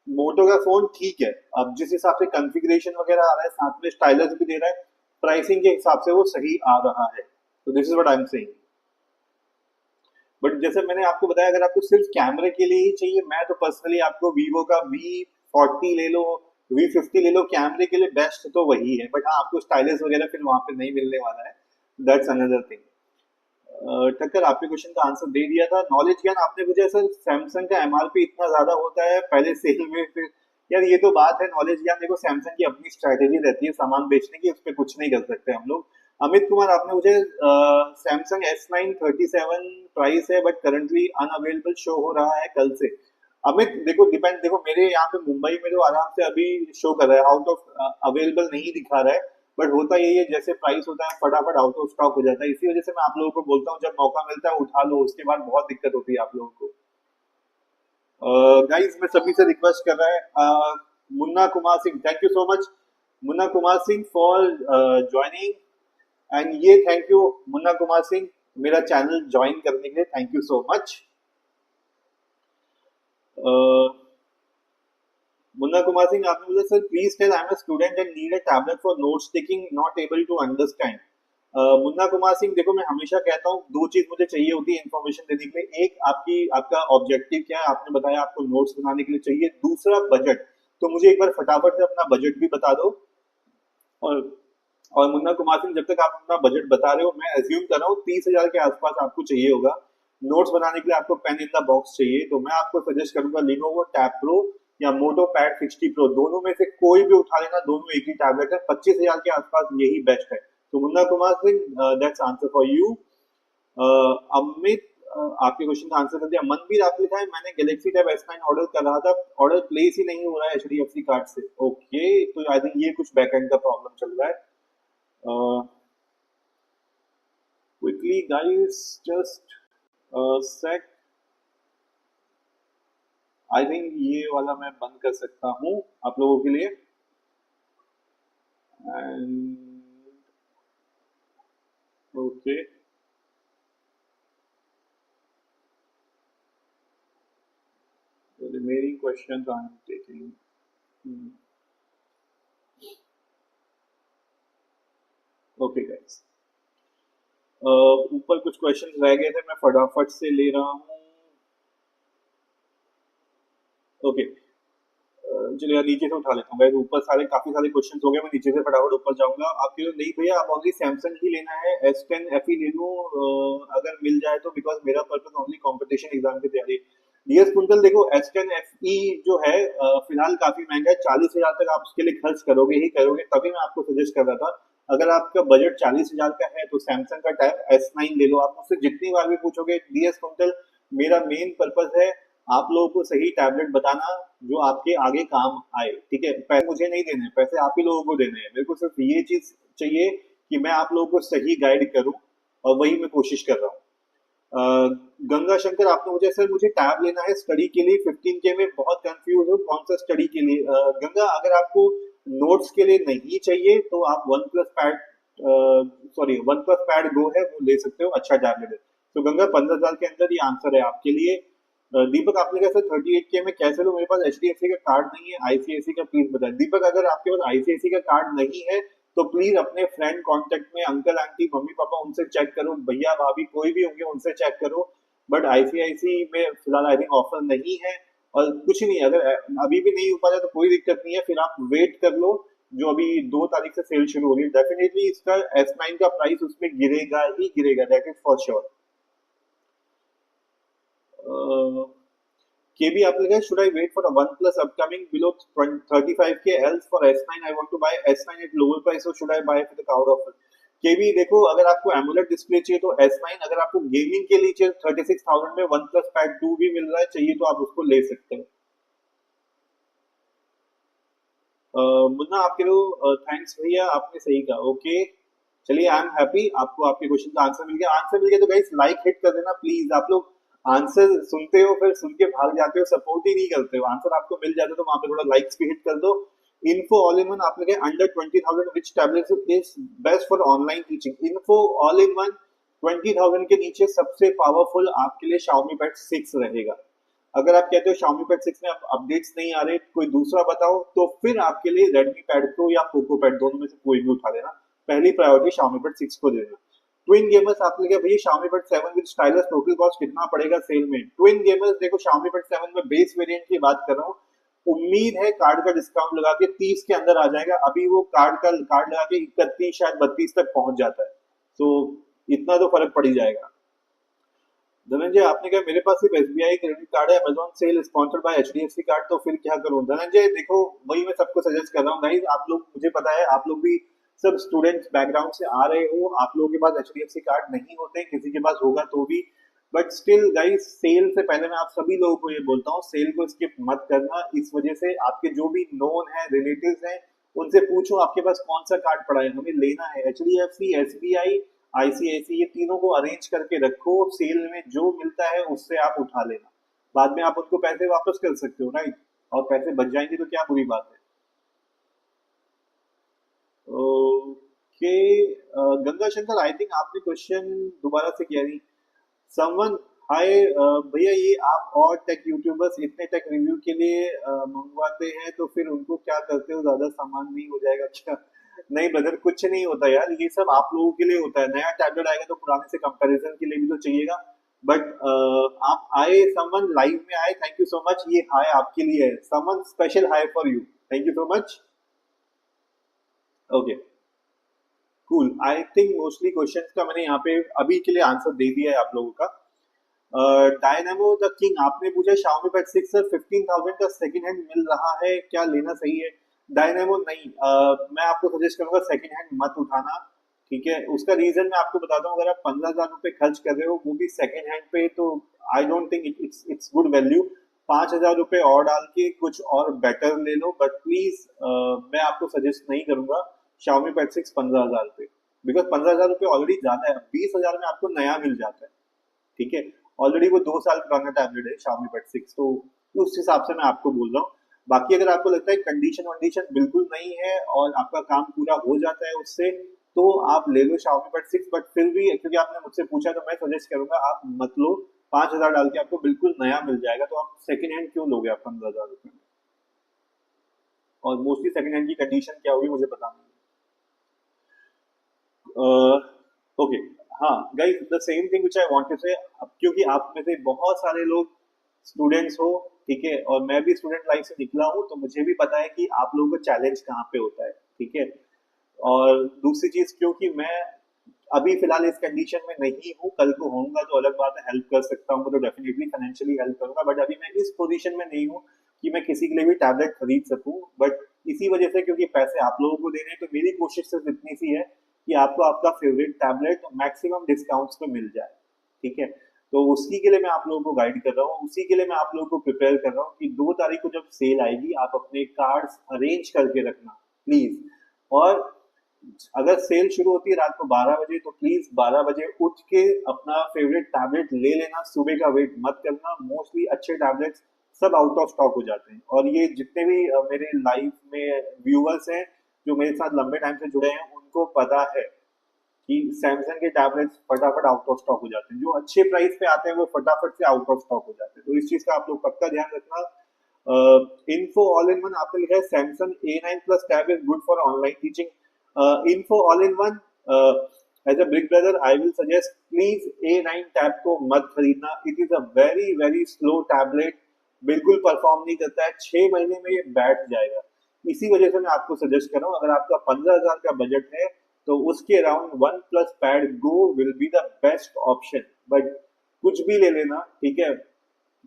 मोटो का फोन ठीक है, अब जिस हिसाब से कॉन्फ़िगरेशन वगैरह आ रहा है, साथ में स्टाइलस भी दे रहा है, प्राइसिंग के हिसाब से वो सही आ रहा है, तो this is what I am saying. But जैसे मैंने आपको बताया, अगर आपको सिर्फ कैमरे के लिए ही चाहिए, मैं तो पर्सनली आपको वीवो का V40 ले लो, V50 ले लो, कैमरे के लिए बेस्ट तो वही है, बट हाँ आपको स्टाइलिश वगैरह फिर वहां पे नहीं मिलने वाला है, दैट्स अनदर थिंग। टक्कर आपने क्वेश्चन का आंसर दे दिया था। नॉलेज ज्ञान आपने मुझे सर सैमसंग का एमआरपी इतना ज्यादा होता है पहले सेल में, फिर यार ये तो बात है। नॉलेज ज्ञान देखो, सैमसंग की अपनी स्ट्रैटेजी रहती है सामान बेचने की, उस पर कुछ नहीं कर सकते हम लोग। अमित कुमार आपने मुझे सैमसंग S9 37 प्राइस है बट करंटली अनअवेलेबल शो हो रहा है कल से। अमित देखो, डिपेंड, देखो मेरे यहाँ पे मुंबई में तो आराम से अभी शो कर रहा है, आउट ऑफ अवेलेबल नहीं दिखा रहा है। बट होता यही है, जैसे प्राइस होता है फटाफट आउट ऑफ स्टॉक हो जाता है। इसी वजह से मैं आप लोगों को बोलता हूँ, जब मौका मिलता है उठा लो, उसके बाद बहुत दिक्कत होती है आप लोगों को। गाइस मैं सभी से रिक्वेस्ट कर रहा है, Munna Kumar Singh, thank you so much Munna Kumar Singh for joining. And ये थैंक यू मुन्ना कुमार सिंह मेरा चैनल ज्वाइन करने के लिए, thank you so much. Munna Kumar Singh आपने बोला, sir please tell I am a student and need a tablet for notes taking, not able to understand. Munna Kumar Singh देखो, मैं हमेशा कहता हूँ दो चीज मुझे चाहिए होती है इन्फॉर्मेशन देने के लिए। एक, आपकी आपका ऑब्जेक्टिव क्या है, आपने बताया आपको नोट्स बनाने के लिए चाहिए। दूसरा, बजट। तो मुझे एक बार फटाफट से अपना बजट भी बता दो। और और मुन्ना कुमार सिंह, जब तक आप अपना बजट बता रहे हो, मैं एज्यूम कर रहा हूँ 30,000 के आसपास आपको चाहिए होगा। नोट्स बनाने के लिए आपको पेन इन द बॉक्स चाहिए, तो मैं आपको सजेस्ट करूंगा लिनोवो टैब प्रो या मोटो पैड 60 प्रो, दोनों में से कोई भी उठा लेना, दोनों एक ही टैबलेट है, 25,000 के आसपास यही बेस्ट है। तो Munna Kumar Singh, that's answer for you. Amit, आपके क्वेश्चन का आंसर कर दिया। मनवीर आप लिखा है, मैंने गैलेक्सी टैब S9 ऑर्डर कर रहा था, ऑर्डर प्लेस ही नहीं हो रहा है HDFC कार्ड से। ओके, तो आई थिंक ये कुछ बैकएंड का प्रॉब्लम चल रहा है। Quickly guys, just sec, I think ये वाला मैं बंद कर सकता हूँ आप लोगों के लिए। And okay, the remaining questions I am taking. Okay guys, ऊपर कुछ क्वेश्चन रह गए थे, मैं फटाफट से ले रहा हूँ। ओके, चलिए यार नीचे से उठा लेता हूँ। गाइस ऊपर सारे काफी सारे क्वेश्चंस हो गए, मैं नीचे से फटाफट ऊपर जाऊंगा। आपके लिए नहीं भैया, आप ओनली सैमसंग ही लेना है, S10 FE ले लूं अगर मिल जाए तो, बिकॉज मेरा पर्पस ओनली कंपटीशन एग्जाम की तैयारी। डीएस कुंतल देखो, S10 FE जो है फिलहाल काफी महंगा है, 40,000 तक आप उसके लिए खर्च करोगे ही करोगे, तभी मैं आपको सजेस्ट कर रहा था। अगर आपका बजट 40,000 का है तो सैमसंग का टैब S9 ले लो। आप मुझसे जितनी बार भी पूछोगे डीएस कुंतल, मेरा मेन पर्पस है आप लोगों को सही टैबलेट बताना जो आपके आगे काम आए, ठीक है। पैसे मुझे नहीं देने, पैसे आप ही लोगों को देने हैं। मेरे को सिर्फ ये चीज चाहिए कि मैं आप लोगों को सही गाइड करूं, और वही मैं कोशिश कर रहा हूँ। गंगा शंकर आपने मुझे, सर मुझे टैब लेना है स्टडी के लिए 15K में, बहुत कंफ्यूज हूँ कौन सा स्टडी के लिए। गंगा, अगर आपको नोट्स के लिए नहीं चाहिए तो आप OnePlus Pad, sorry OnePlus Pad Go है वो ले सकते हो, अच्छा टैबलेट है। तो गंगा 15,000 के अंदर ये आंसर है आपके लिए। दीपक आपने कहा सर 38K में कैसे लो, मेरे पास HDFC का कार्ड नहीं है, ICICI का प्लीज बताएं। दीपक, अगर आपके पास ICICI का कार्ड नहीं है तो प्लीज अपने फ्रेंड कांटेक्ट में अंकल आंटी मम्मी पापा उनसे चेक करो, भैया भाभी कोई भी होंगे उनसे चेक करो। बट आईसीआईसी में फिलहाल आई थिंक ऑफर नहीं है। और कुछ नहीं, अगर अभी भी नहीं हो पा रहा तो कोई दिक्कत नहीं है, फिर आप वेट कर लो। जो अभी 2 तारीख से सेल शुरू हो रही है, डेफिनेटली इसका S9 का प्राइस उसमें गिरेगा ही गिरेगा, that is for sure. KB आपने कहा, should I wait for a OnePlus upcoming below 35K, else for S9 I want to buy S9 at lower price, or should I buy for the cloud offer? KB देखो, अगर आपको AMOLED display चाहिए तो S9, अगर आपको gaming के लिए चाहिए 36,000 में OnePlus Pad 2 भी मिल रहा है, चाहिए तो आप उसको ले सकते हैं। मुन्ना आपके लिए थैंक्स भैया, आपने सही कहा। ओके, चलिए आई एम हैप्पी, आपको आपके क्वेश्चन का आंसर मिल गया। आंसर मिल गया तो गाइस लाइक हिट कर देना प्लीज। आप लोग आंसर सुनते हो फिर सुन के भाग जाते हो, सपोर्ट ही नहीं करते हो। आंसर आपको मिल जाता है तो वहां पे थोड़ा लाइक्स भी हिट कर दो। इन्फो ऑल इन वन आपने कहा under 20,000 which tablet is best for online teaching. Info all in one 20,000 के नीचे सबसे पावरफुल आपके लिए Xiaomi Pad 6 रहेगा। अगर आप कहते हो Xiaomi Pad 6 में अपडेट्स नहीं आ रहे, कोई दूसरा बताओ, तो फिर आपके लिए Redmi Pad Pro या Poco Pad, दोनों में से कोई भी उठा लेना। पहली प्रायोरिटी Xiaomi Pad 6 को देना। ट्विन गेमर्स आपने कहा भैया Xiaomi Pad 7 with stylus total cost कितना पड़ेगा सेल में। ट्विन गेमर्स देखो, Xiaomi Pad 7 में बेस वेरिएंट की बात कर रहा हूँ, उम्मीद है कार्ड का डिस्काउंट लगा के 30 के अंदर आ जाएगा। अभी वो कार्ड लगा के 31 शायद 32 तक पहुंच जाता है, तो इतना तो फर्क पड़ ही जाएगा। धनंजय आपने कहा मेरे पास सिर्फ एसबीआई क्रेडिट कार्ड है, Amazon sale sponsored by HDFC card, तो फिर क्या करूं? धनंजय देखो, वही मैं सबको सजेस्ट कर रहा हूँ गाइस, आप लोग, मुझे पता है आप लोग भी सब स्टूडेंट्स बैकग्राउंड से आ रहे हो, आप लोगों के पास एचडीएफसी कार्ड नहीं होते, किसी के पास होगा तो भी, बट स्टिल गाइस सेल से पहले मैं आप सभी लोगों को ये बोलता हूँ, सेल को स्किप मत करना। इस वजह से आपके जो भी नोन है, रिलेटिव्स हैं, उनसे पूछो आपके पास कौन सा कार्ड पड़ा है, हमें लेना है। एचडीएफसी, एसबीआई, आईसीआईसी, ये तीनों को अरेंज करके रखो, सेल में जो मिलता है उससे आप उठा लेना, बाद में आप उनको पैसे वापस कर सकते हो, राइट? और पैसे बच जाएंगे तो क्या बुरी बात है। Okay, Ganga Shankar, I think आपने क्वेश्चन दोबारा से किया नहीं। समवन, हाय भैया, ये आप और टेक यूट्यूबर्स इतने टेक रिव्यू के लिए मंगवाते हैं, तो फिर उनको क्या करते हो, ज्यादा सामान नहीं हो जाएगा क्या? नहीं ब्रदर, कुछ नहीं होता यार, ये सब आप लोगों के लिए होता है। नया टैबलेट आएगा तो पुराने से कंपैरिजन के लिए भी तो चाहिएगा। बट आप आए, समवन लाइव में आए, थैंक यू सो मच। ये हाय आपके लिए है, someone special hi for you, thank you so much. Okay, cool. I think mostly questions का मैंने यहाँ पे अभी के लिए आंसर दे दिया है आप लोगों का। डायनामो द किंग आपने पूछा Xiaomi Pad 6 सर 15,000 का सेकंड हैंड मिल रहा है, क्या लेना सही है? डायनामो नहीं, मैं आपको सजेस्ट करूंगा सेकंड हैंड मत उठाना। ठीक है, उसका रीजन मैं आपको बताता हूँ। अगर आप 15,000 रुपए खर्च कर रहे हो, वो भी सेकंड हैंड पे, तो I don't think it's it's good value. 5,000 रुपए और डाल के कुछ और बेटर ले लो, बट प्लीज मैं आपको सजेस्ट नहीं करूंगा Xiaomi Pad 6 15,000 पे, बिकॉज 15,000 रुपए ऑलरेडी ज्यादा है। 20,000 में आपको नया मिल जाता है, ठीक है? ऑलरेडी वो 2 साल पुराना टैबलेट है Xiaomi Pad 6, तो उस हिसाब से मैं आपको बोल रहा हूँ। बाकी अगर आपको लगता है कंडीशन वंडीशन बिल्कुल नहीं है और आपका काम पूरा हो जाता है उससे, तो आप ले लो Xiaomi Pad 6। बट फिर भी क्योंकि आपने मुझसे पूछा, तो मैं सजेस्ट करूंगा आप मत लो। 5,000 डाल के आपको बिल्कुल नया मिल जाएगा, तो आप सेकंड हैंड क्यों लोगे आप 15,000 रुपए में? और मोस्टली सेकंड हैंड की कंडीशन क्या होगी मुझे पता नहीं। ओके, हाँ guys, the same thing which I want to say, अब क्योंकि आप में से बहुत सारे लोग स्टूडेंट्स हो, ठीक है, और मैं भी स्टूडेंट लाइफ से निकला हूँ, तो मुझे भी पता है कि आप लोगों का चैलेंज कहाँ पे होता है, ठीक है। और दूसरी चीज, क्योंकि मैं अभी फिलहाल इस कंडीशन में नहीं हूँ, कल को होऊंगा तो अलग बात है, हेल्प कर सकता हूँ तो डेफिनेटली फाइनेंशियली हेल्प करूंगा, बट अभी मैं इस पोजीशन में नहीं हूँ कि मैं किसी के लिए भी टैबलेट खरीद सकूं। बट इसी वजह से, क्योंकि पैसे आप लोगों को देने हैं, तो मेरी कोशिश सिर्फ इतनी सी है कि आपको आपका फेवरेट टैबलेट मैक्सिमम डिस्काउंट्स पे मिल जाए, ठीक है। तो उसी के लिए मैं आप लोगों को गाइड कर रहा हूँ, उसी के लिए मैं आप लोगों को प्रिपेयर कर रहा हूँ कि 2 तारीख को जब सेल आएगी, आप अपने कार्ड्स अरेंज करके रखना प्लीज। और अगर सेल शुरू होती है रात को 12 बजे, तो प्लीज 12 बजे उठ के अपना फेवरेट टैबलेट ले लेना, सुबह का वेट मत करना। मोस्टली अच्छे टैबलेट्स सब आउट ऑफ स्टॉक हो जाते हैं, और ये जितने भी मेरे लाइफ में व्यूअर्स हैं जो मेरे साथ लंबे टाइम से जुड़े हैं, उनको पता है कि सैमसंग के टैबलेट्स फटाफट आउट ऑफ स्टॉक हो जाते हैं। जो अच्छे प्राइस पे आते हैं वो फटाफट से आउट ऑफ स्टॉक हो जाते हैं, तो इस चीज का आप लोग पक्का ध्यान रखना। इन्फो ऑल इन वन आपने लिखा है Samsung A9 plus tab is good for online teaching. Info all in one, as a big brother I will suggest, please A9 tab को मत खरीदना। It is a very very slow tablet, बिल्कुल perform नहीं करता है, 6 महीने में ये बैठ जाएगा। इसी वजह से मैं आपको सजेस्ट कर रहा हूँ, अगर आपका 15,000 का बजट है, तो उसके around one plus Pad go will be the best option. But कुछ भी ले लेना, ठीक है,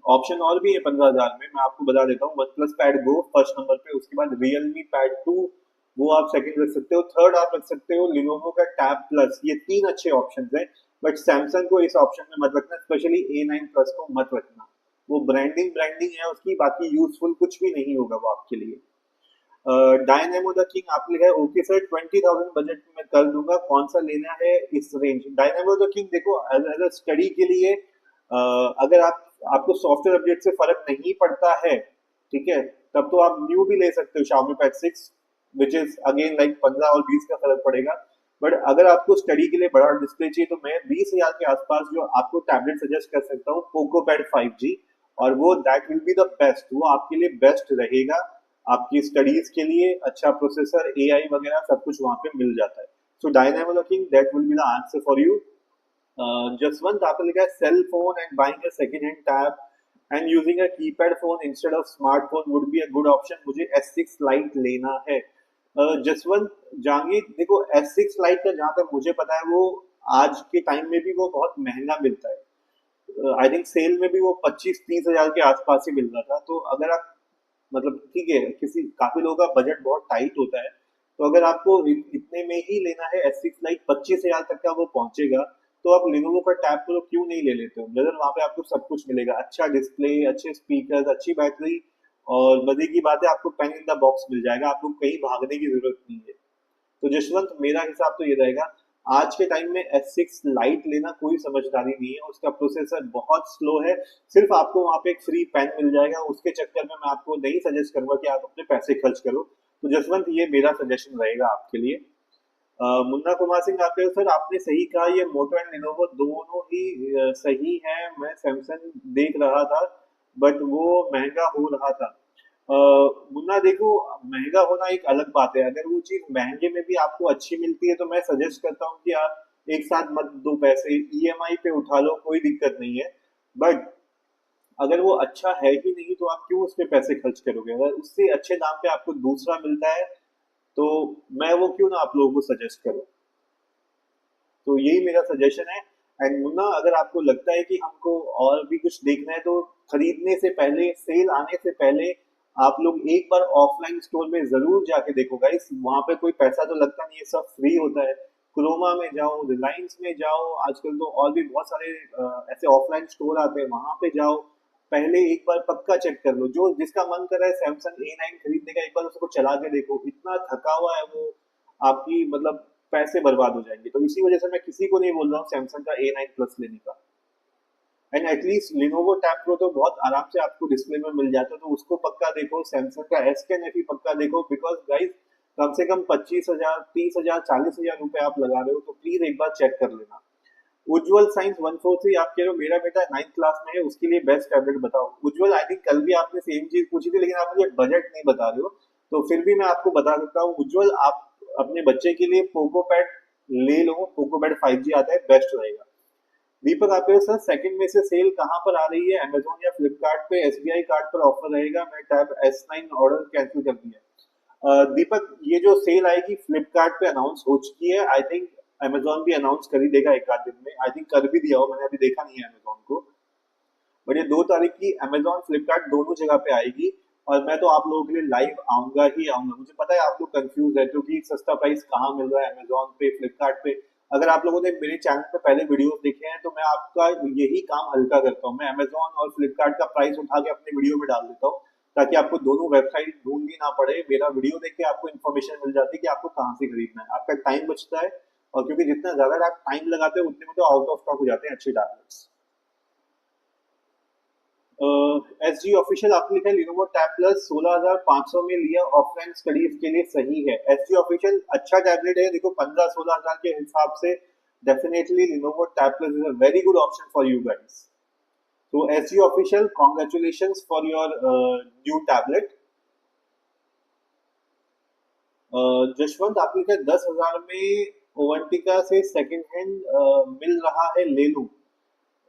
ऑप्शन और भी है 15,000 में, मैं आपको बता देता हूँ। वन प्लस पैड गो फर्स्ट नंबर पे, उसके बाद रियलमी पैड 2, वो आप सेकंड रख सकते हो। थर्ड आप रख सकते हो लिनोवो का टैब प्लस। ये 3 अच्छे ऑप्शन हैं, बट सैमसंग को इस ऑप्शन में मत रखना, स्पेशली A9 प्लस को मत रखना। वो ब्रांडिंग ब्रांडिंग है उसकी, बाकी यूजफुल कुछ भी नहीं होगा वो आपके लिए। डायनेमो द किंग आपने लिखा है, ओके सर 20,000 बजट में कर दूंगा, कौन सा लेना है इस रेंज? डायनेमो द किंग देखो, एज अ स्टडी के लिए, अगर आप, आपको सॉफ्टवेयर अपडेट से फर्क नहीं पड़ता है, ठीक है, तब तो आप न्यू भी ले सकते हो Xiaomi Pad 6, which is again like 15 और 20 का फर्क पड़ेगा। बट अगर आपको स्टडी के लिए बड़ा डिस्प्ले चाहिए, तो मैं 20,000 के आसपास जो आपको टैबलेट सजेस्ट कर सकता हूँ, पोको पैड 5G, और वो that will be the best, वो आपके लिए बेस्ट रहेगा। आपकी स्टडीज के लिए अच्छा प्रोसेसर, एआई वगैरह सब कुछ वहां पे मिल जाता है। So Dynamo looking, that will be the answer for you. Jaswant आपने लिखा है cell phone and buying a second hand tab and using a keypad phone instead of smartphone would be a good option, मुझे S6 light लेना है। जसवंत जहांगीर, देखो S6 light का जहां तक मुझे पता है, वो आज के टाइम में भी वो बहुत महंगा मिलता है। आई थिंक सेल में भी वो 25-30 हजार के आसपास ही मिल रहा था। तो अगर आप मतलब ठीक है, किसी काफी लोगों का बजट बहुत टाइट होता है, तो अगर आपको इतने में ही लेना है S6 लाइट 25 हजार तक का वो पहुंचेगा, तो आप लिनोवो का टैब प्रो क्यों नहीं ले लेते हो ब्रदर? वहां पे आपको सब कुछ मिलेगा, अच्छा डिस्प्ले, अच्छे स्पीकर, अच्छी बैटरी, और मजे की बात है आपको पेन इन द बॉक्स मिल जाएगा, आपको कहीं भागने की जरूरत नहीं है। तो जशवंत मेरा हिसाब तो ये रहेगा, आज के टाइम में S6 लाइट लेना कोई समझदारी नहीं है, उसका प्रोसेसर बहुत स्लो है। सिर्फ आपको वहां पे एक फ्री पेन मिल जाएगा, उसके चक्कर में मैं आपको नहीं सजेस्ट करूंगा कि आप अपने पैसे खर्च करो। तो जसवंत ये मेरा सजेशन रहेगा आपके लिए। मुन्ना कुमार सिंह आप कह रहे हो, सर आपने सही कहा, ये मोटो एंड लिनोवो दोनों ही सही है। मैं सैमसंग देख रहा था बट वो महंगा हो रहा था। अ, मुन्ना देखो, महंगा होना एक अलग बात है, अगर वो चीज महंगे में भी आपको अच्छी मिलती है तो मैं सजेस्ट करता हूँ कि आप एक साथ मत दो पैसे, ईएमआई पे उठा लो, कोई दिक्कत नहीं है। बट अगर वो अच्छा है ही नहीं तो आप क्यों उस पे पैसे खर्च करोगे? अगर उससे अच्छे दाम पे आपको दूसरा मिलता है तो मैं वो क्यों ना आप लोगों को सजेस्ट करूं। तो यही मेरा सजेशन है। एंड मुन्ना, अगर आपको लगता है कि हमको और भी कुछ देखना है तो खरीदने से पहले, सेल आने से पहले आप लोग एक बार ऑफलाइन स्टोर में जरूर जाके देखो गाइस, वहां पे कोई पैसा तो लगता नहीं है, सब फ्री होता है। क्रोमा में जाओ, रिलायंस में जाओ, आजकल तो और भी बहुत सारे ऐसे ऑफलाइन स्टोर आते हैं, वहां पे जाओ, पहले एक बार पक्का चेक कर लो। जो जिसका मन कर रहा है सैमसंग A9 खरीदने का, एक बार उसको चला के देखो, इतना थका हुआ है वो, आपकी मतलब पैसे बर्बाद हो जाएंगे। तो इसी वजह से मैं किसी को नहीं बोल रहा हूँ सैमसंग का A9 प्लस लेने का। And at least Lenovo tab pro तो बहुत आराम से आपको डिस्प्ले में मिल जाता है, तो उसको पक्का देखो। सैमसंग का S10 FE पक्का देखो, बिकॉज गाइस कम से कम 25 हजार, 30 हजार, 40 हजार रुपए आप लगा रहे हो, तो प्लीज एक बार चेक कर लेना। उज्जवल साइंस 143 आप कह रहे हो मेरा बेटा 9th क्लास में है, उसके लिए बेस्ट टैबलेट बताओ। उज्जवल, आई थिंक कल भी आपने सेम चीज पूछी थी, लेकिन आप मुझे बजट नहीं बता रहे हो, तो फिर भी मैं आपको बता देता हूँ। उज्जवल, आप अपने बच्चे के लिए पोको पैड ले लो, पोको पैड 5G आता है, बेस्ट रहेगा। दीपक आप कह रहे हो, सर सेकंड में से सेल कहाँ पर आ रही है? अमेजोन या फ्लिपकार्ट पे SBI कार्ड पर ऑफर रहेगा, मैं टैब S9 ऑर्डर कैंसिल कर दिया। दीपक, ये जो सेल आएगी फ्लिपकार्ट पे अनाउंस हो चुकी है, आई थिंक अमेजोन भी अनाउंस कर ही देगा एक आध दिन में, आई थिंक कर भी दिया हो, मैंने अभी देखा नहीं है अमेजोन को। बट ये 2 तारीख की अमेजोन फ्लिपकार्ट दोनों जगह पे आएगी, और मैं तो आप लोगों के लिए लाइव आऊंगा ही आऊंगा। मुझे पता है आप लोग कंफ्यूज है क्योंकि सस्ता प्राइस कहाँ मिल रहा है अमेजोन पे, फ्लिपकार्ट पे। अगर आप लोगों ने मेरे चैनल पे पहले वीडियोस देखे हैं तो मैं आपका यही काम हल्का करता हूँ, मैं अमेजोन और फ्लिपकार्ट का प्राइस उठा के अपने वीडियो में डाल देता हूँ, ताकि आपको दोनों वेबसाइट ढूंढनी ना पड़े। मेरा वीडियो देख के आपको इन्फॉर्मेशन मिल जाती है कि आपको कहाँ से खरीदना है, आपका टाइम बचता है। और क्योंकि जितना ज्यादा आप टाइम लगाते हो उतने में तो आउट ऑफ स्टॉक हो जाते हैं अच्छे टैबलेट्स। SG ऑफिशियल आपने लिखा है लिनोवो टैब प्लस 16,500 में लिया, ऑफलाइन स्टडीज के लिए सही है। SG ऑफिशियल अच्छा टैबलेट है, देखो 15-16 हजार के हिसाब से definitely Lenovo tab plus is a very good option for you guys. तो SG official, congratulation for your new tablet. Jashwant आप लिखा है 10 हजार में ओवंटिका से सेकंड हैंड मिल रहा है, ले लूं?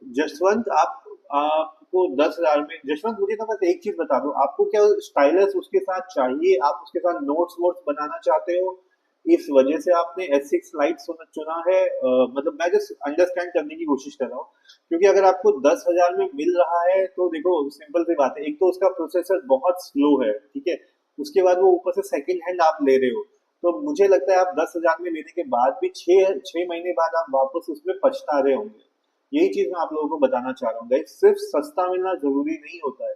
जसवंत, आपको 10 हजार में, जसवंत मुझे ना बस एक चीज बता दो, आपको क्या स्टाइलस उसके साथ चाहिए? आप उसके साथ नोट्स वोट्स बनाना चाहते हो, इस वजह से आपने S6 लाइट चुना है? मतलब मैं जस्ट अंडरस्टैंड करने की कोशिश कर रहा हूँ, क्योंकि अगर आपको 10 हजार में मिल रहा है तो देखो सिंपल सी बात है, एक तो उसका प्रोसेसर बहुत स्लो है, ठीक है, उसके बाद वो ऊपर से सेकंड हैंड आप ले रहे हो, तो मुझे लगता है आप 10 हजार में लेने के बाद भी 6 6 महीने बाद आप वापस उसमें पछता रहे होंगे। यही चीज मैं आप लोगों को बताना चाह रहा हूँ गाइस, सिर्फ सस्ता मिलना जरूरी नहीं होता है,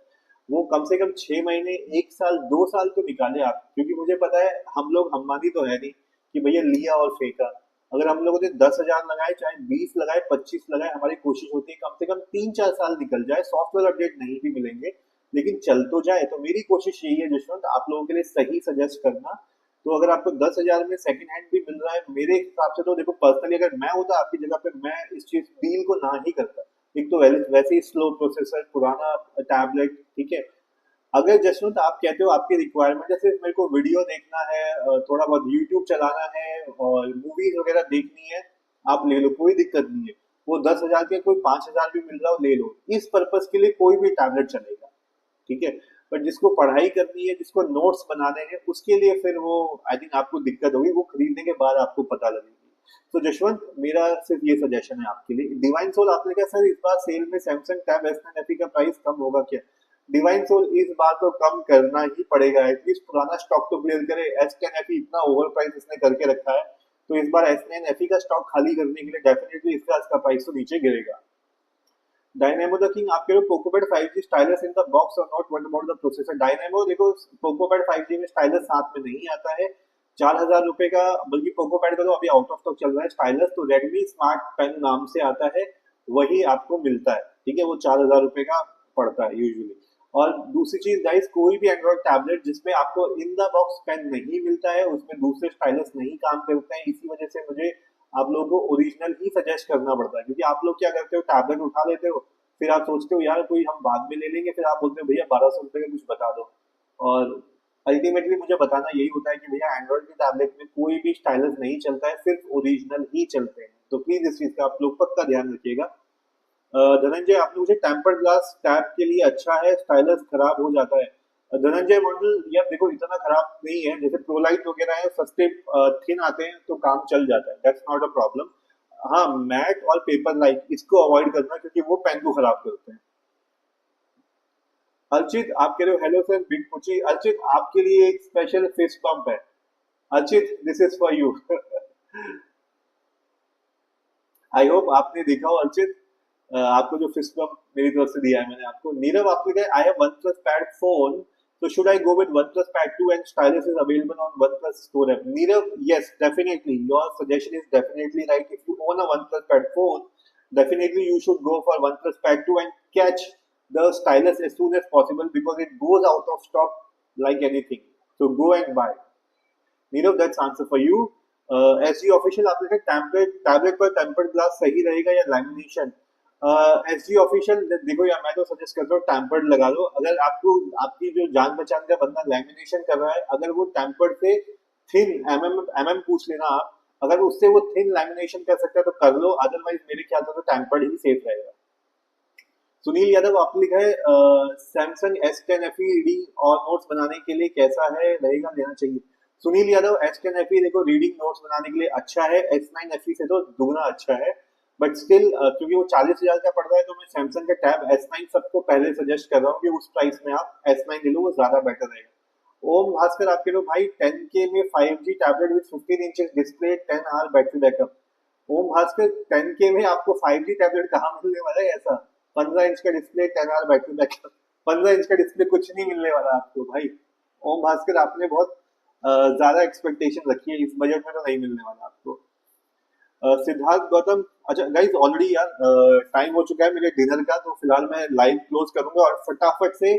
वो कम से कम 6 महीने, 1 साल, 2 साल तो निकाले आप, क्योंकि मुझे पता है हम लोग अंबानी तो है नहीं कि भैया लिया और फेंका। अगर हम लोगों ने 10 हजार लगाए, चाहे 20 लगाए, 25 लगाए, हमारी कोशिश होती है कम से कम 3-4 साल निकल जाए, सॉफ्टवेयर अपडेट नहीं भी मिलेंगे लेकिन चल तो जाए। तो मेरी कोशिश यही है जशवंत, आप लोगों के लिए सही सजेस्ट करना। तो अगर आपको 10 हजार में सेकंड हैंड भी मिल रहा है, मेरे हिसाब से तो देखो, पर्सनली अगर मैं होता आपकी जगह पे, मैं इस चीज डील को ना ही करता। एक तो वैसे ही स्लो प्रोसेसर, पुराना टैबलेट, ठीक है। अगर जसवंत आप कहते हो आपकी रिक्वायरमेंट है सिर्फ मेरे को वीडियो देखना है, थोड़ा बहुत यूट्यूब चलाना है और मूवीज वगैरह देखनी है, आप ले लो, कोई दिक्कत नहीं है। वो 10 हजार के कोई 5 हजार भी मिल रहा हो, ले लो, इस पर्पज के लिए कोई भी टैबलेट चलेगा, ठीक है। बट जिसको पढ़ाई करनी है, जिसको नोट्स बनाने हैं, उसके लिए फिर वो आई थिंक आपको दिक्कत होगी, वो खरीदने के बाद आपको पता लगेगी। तो जशवंत, मेरा सिर्फ ये सजेशन है आपके लिए। डिवाइन सोल आपने कहा सर इस बार सेल में सैमसंग टैब S9 FE का प्राइस कम होगा क्या? डिवाइन सोल इस बार तो कम करना ही पड़ेगा, एटलीस्ट पुराना स्टॉक तो क्लियर करे। S10 FE इतना ओवर प्राइस इसने करके रखा है, तो इस बार S9 FE का स्टॉक खाली करने के लिए डेफिनेटली इसका इसका प्राइस तो नीचे गिरेगा। डायनेमो द किंग आपके लिए Poco Pad 5G stylus in the box और not, what about the processor? Dynamo देखो, पोकोपैड 5G में स्टाइलस साथ में नहीं आता है। 4,000 रुपए का, बल्कि पोकोपैड का तो अभी आउट ऑफ स्टॉक चल रहा है। स्टाइलस तो रेडमी स्मार्ट पेन नाम से आता है, वही आपको मिलता है, ठीक है? वो 4,000 रुपए का पड़ता है यूजुअली। और दूसरी चीज गाइस, कोई भी एंड्रॉइड टैबलेट जिसमें आपको इन द बॉक्स पेन नहीं मिलता है, उसमें दूसरे स्टाइलस नहीं काम करते हैं। इसी वजह से मुझे आप लोगों को ओरिजिनल ही सजेस्ट करना पड़ता है, क्योंकि आप लोग क्या करते हो, टैबलेट उठा लेते हो, फिर आप सोचते हो यार कोई हम बाद में ले लेंगे, फिर आप बोलते हो भैया 1,200 रुपए का कुछ बता दो। और अल्टीमेटली मुझे बताना यही होता है कि भैया एंड्रॉइड के टैबलेट में कोई भी स्टाइलस नहीं चलता है, सिर्फ ओरिजिनल ही चलते हैं। तो प्लीज इस चीज का आप लोग पक्का ध्यान रखिएगा। धनंजय, आपने मुझे टेम्पर्ड ग्लास टैब के लिए अच्छा है, स्टाइलस खराब हो जाता है। धनंजय मॉडल यार देखो इतना खराब नहीं है, जैसे प्रोलाइट वगैरह है, सस्ते थिन आते हैं तो काम चल जाता है, दैट्स नॉट अ प्रॉब्लम। हाँ, मैट और पेपर लाइट इसको अवॉइड करना, क्योंकि वो पेन को खराब करते हैं। अर्चित, आप कह रहे हो हेलो सर बिग पुची। अर्चित, आपके लिए एक स्पेशल फेस पंप है। Archit, this is for you. I hope आपने देखा हो अर्चित, आपको जो फिस्ट बम्प मेरी तरफ से दिया है मैंने आपको। नीरव, आपने कहा I have one plus pad phone, so should I go with OnePlus Pad 2 and stylus is available on OnePlus store app? Nirav, yes, definitely. Your suggestion is definitely right. If you own a OnePlus Pad phone, definitely you should go for OnePlus Pad 2 and catch the stylus as soon as possible, because it goes out of stock like anything. So go and buy. Nirav, that's answer for you. SG official, आपने कहा tablet पर tempered glass सही रहेगा या lamination? SG official देखो यार, मैं तो सजेस्ट करता हूँ टेम्पर्ड लगा लो। अगर आपको आपकी जो जान पहचान का बंदा लैमिनेशन कर रहा है, अगर वो टेम्पर्ड से थिन एमएम पूछ लेना आप, अगर उससे वो थिन लैमिनेशन कर सकता है तो कर लो, अदरवाइज मेरे ख्याल से तो टेम्पर्ड ही सेफ रहेगा। सुनील यादव, आपने लिखा है सैमसंग S10 FE रीडिंग और नोट्स बनाने के लिए कैसा है, रहेगा, लेना चाहिए? सुनील यादव, S10 FE देखो रीडिंग नोट्स बनाने के लिए अच्छा है, S9 FE से तो दुगना अच्छा है, बट स्टिल क्योंकि वो 40,000 का पड़ रहा है, तो मैं सैमसंग का टैब S9 सबको पहले सजेस्ट कर रहा हूँ कि उस प्राइस में आप S9 ले लो, वो ज्यादा बेटर रहेगा। ओम भास्कर, आपके लो भाई 10K में 5G tablet with 15 inches display 10 hour battery backup. Om Bhaskar, 10K में आपको 5G टैबलेट कहाँ मिलने वाला है ऐसा? 15 इंच का display, 10 hour battery backup, 15 inch का डिस्प्ले कुछ नहीं मिलने वाला आपको भाई। ओम भास्कर, आपने बहुत ज्यादा एक्सपेक्टेशन रखी है, इस बजट में तो नहीं मिलने वाला आपको। सिद्धार्थ गौतम, अच्छा गाइस ऑलरेडी यार टाइम हो चुका है मेरे डिनर का, तो फिलहाल मैं लाइव क्लोज करूंगा और फटाफट से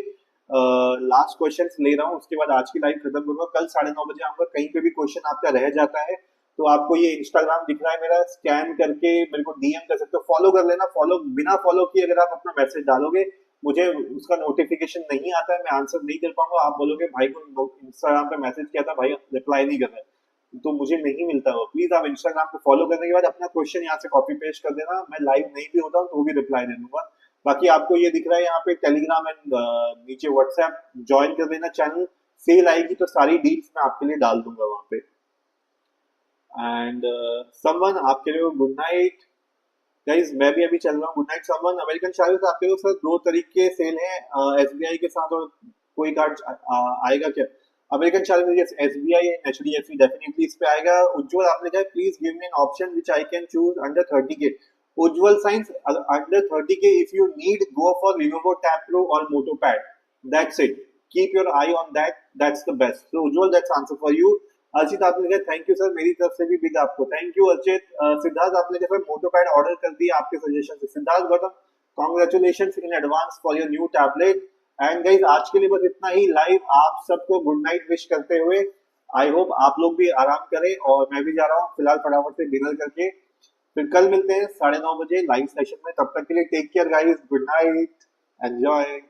लास्ट क्वेश्चन ले रहा हूँ, उसके बाद आज की लाइव खत्म करूंगा। कल 9:30 बजे आऊंगा। कहीं पे भी क्वेश्चन आपका रह जाता है तो आपको ये इंस्टाग्राम दिख रहा है मेरा, स्कैन करके मेरे को DM कर सकते हो, फॉलो कर लेना। फॉलो बिना फॉलो किए अगर आप अपना मैसेज डालोगे, मुझे उसका नोटिफिकेशन नहीं आता है, मैं आंसर नहीं कर पाऊंगा। आप बोलोगे भाई को इंस्टाग्राम पे मैसेज किया था, भाई रिप्लाई नहीं कर रहा है, तो मुझे नहीं मिलता वो। प्लीज आप इंस्टाग्राम पे फॉलो करने के बाद अपना क्वेश्चन यहाँ से कॉपी पेस्ट कर देना, मैं लाइव नहीं भी होता हूँ तो भी रिप्लाई दे दूंगा। बाकी आपको ये दिख रहा है यहाँ पे टेलीग्राम एंड नीचे व्हाट्सएप, ज्वाइन कर देना चैनल। सेल आएगी तो सारी डील्स मैं आपके लिए डाल दूंगा वहां पे। एंड समवन, आपके लिए गुड नाइट गाइस, मैं भी अभी चल रहा हूँ, गुड नाइट समवन। अमेरिकन शायद आपके लिए सर 2 तरीके सेल है, SBI के साथ और कोई कार्ड आएगा क्या? अमेरिकन शायद SBI एंड HDFC डेफिनेटली इस पे आएगा। उज्जवल, आपने कहा please give me an option which I can choose under 30K। Ujjwal science, under 30K if you need go for Lenovo Tab Pro और MotoPad, that's it, keep your I on that, that's the best. So Ujjwal, that's answer for you. Archit, आपने कहा thank you sir, मेरी तरफ से भी big आपको thank you Archit. Siddharth, आपने कहा सर मोटोपैड ऑर्डर कर दिया आपके सजेशन से। Siddharth Gautam, congratulation in advance for your new tablet. And guys, आज के लिए बस इतना ही। लाइव आप सबको गुड नाइट विश करते हुए आई होप आप लोग भी आराम करें, और मैं भी जा रहा हूँ फिलहाल फटाफट से डिनर करके। फिर कल मिलते हैं 9:30 बजे लाइव सेशन में। तब तक के लिए take care guys, good night, enjoy.